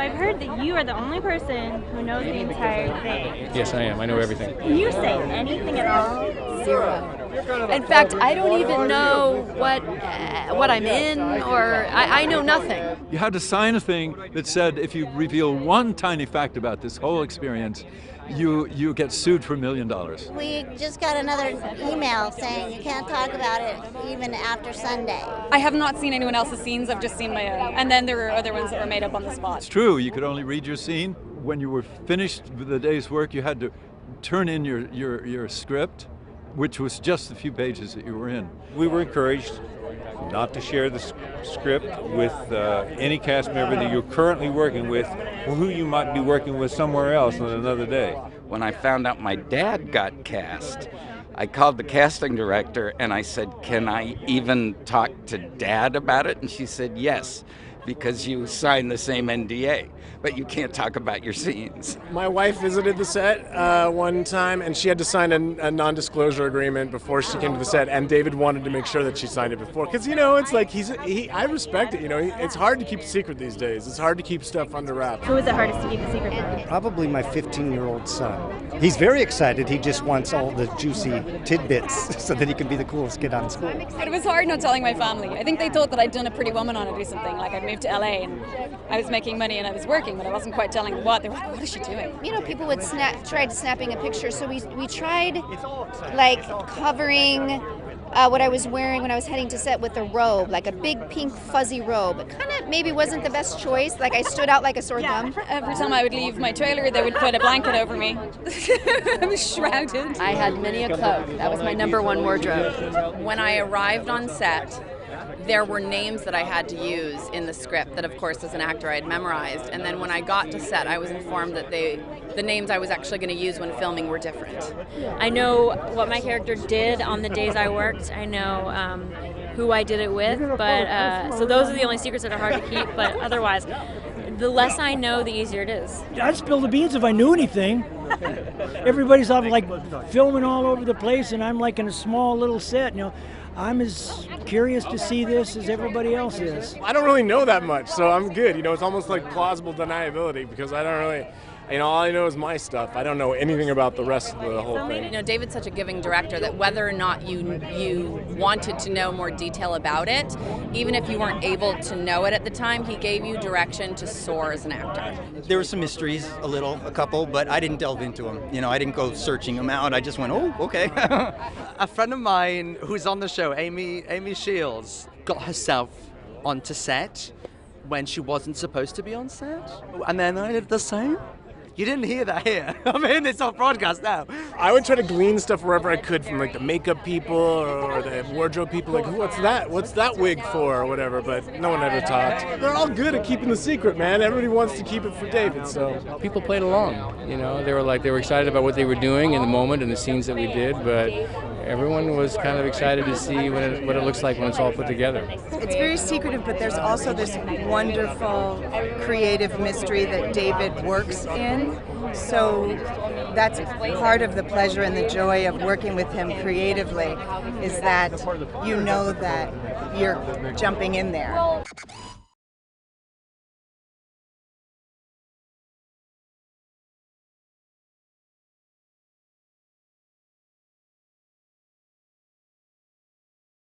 I've heard that you are the only person who knows the entire thing. Yes, I am. I know everything. Can you say anything at all? Zero. In fact, I don't even know what I'm in, or I know nothing. You had to sign a thing that said if you reveal one tiny fact about this whole experience, you get sued for $1 million. We just got another email saying you can't talk about it even after Sunday. I have not seen anyone else's scenes, I've just seen my own. And then there were other ones that were made up on the spot. It's true, you could only read your scene. When you were finished with the day's work, you had to turn in your script, which was just a few pages that you were in. We were encouraged not to share the script with any cast member that you're currently working with or who you might be working with somewhere else on another day. When I found out my dad got cast, I called the casting director and I said, "Can I even talk to Dad about it?" And she said, "Yes, because you signed the same NDA, but you can't talk about your scenes." My wife visited the set one time, and she had to sign a non-disclosure agreement before she came to the set, and David wanted to make sure that she signed it before. Because, it's like, I respect it, it's hard to keep a secret these days. It's hard to keep stuff under wraps. Who is the hardest to keep a secret from? Probably my 15-year-old son. He's very excited. He just wants all the juicy tidbits so that he can be the coolest kid on school. But it was hard not telling my family. I think they thought that I'd done a Pretty Woman on it or something, like I'd moved to LA and I was making money and I was working, but I wasn't quite telling them what. They were like, "What is she doing?" People would tried snapping a picture, so we tried covering what I was wearing when I was heading to set with a robe, like a big pink fuzzy robe. It kind of maybe wasn't the best choice. Like I stood out like a sore thumb. Every time I would leave my trailer, they would put a blanket over me. I was shrouded. I had many a cloak. That was my number one wardrobe. When I arrived on set, there were names that I had to use in the script that, of course, as an actor, I had memorized. And then when I got to set, I was informed that the names I was actually going to use when filming were different. I know what my character did on the days I worked. I know who I did it with, but so those are the only secrets that are hard to keep. But otherwise, the less I know, the easier it is. I'd spill the beans if I knew anything. Everybody's off filming all over the place, and I'm in a small little set. I'm as curious to see this as everybody else is. I don't really know that much, so I'm good. It's almost like plausible deniability because I don't really, all I know is my stuff. I don't know anything about the rest of the whole thing. David's such a giving director that whether or not you wanted to know more detail about it, even if you weren't able to know it at the time, he gave you direction to soar as an actor. There were some mysteries, a couple, but I didn't delve into them. I didn't go searching them out. I just went, oh, okay. A friend of mine who's on the show, Amy Shields, got herself onto set when she wasn't supposed to be on set, and then I did the same. You didn't hear that here. It's on broadcast now. I would try to glean stuff wherever I could from the makeup people or the wardrobe people. What's that? What's that wig for or whatever? But no one ever talked. They're all good at keeping the secret, man. Everybody wants to keep it for David. So People played along. They were excited about what they were doing in the moment and the scenes that we did, but everyone was kind of excited to see what it looks like when it's all put together. It's very secretive, but there's also this wonderful creative mystery that David works in. So that's part of the pleasure and the joy of working with him creatively, is that you know that you're jumping in there.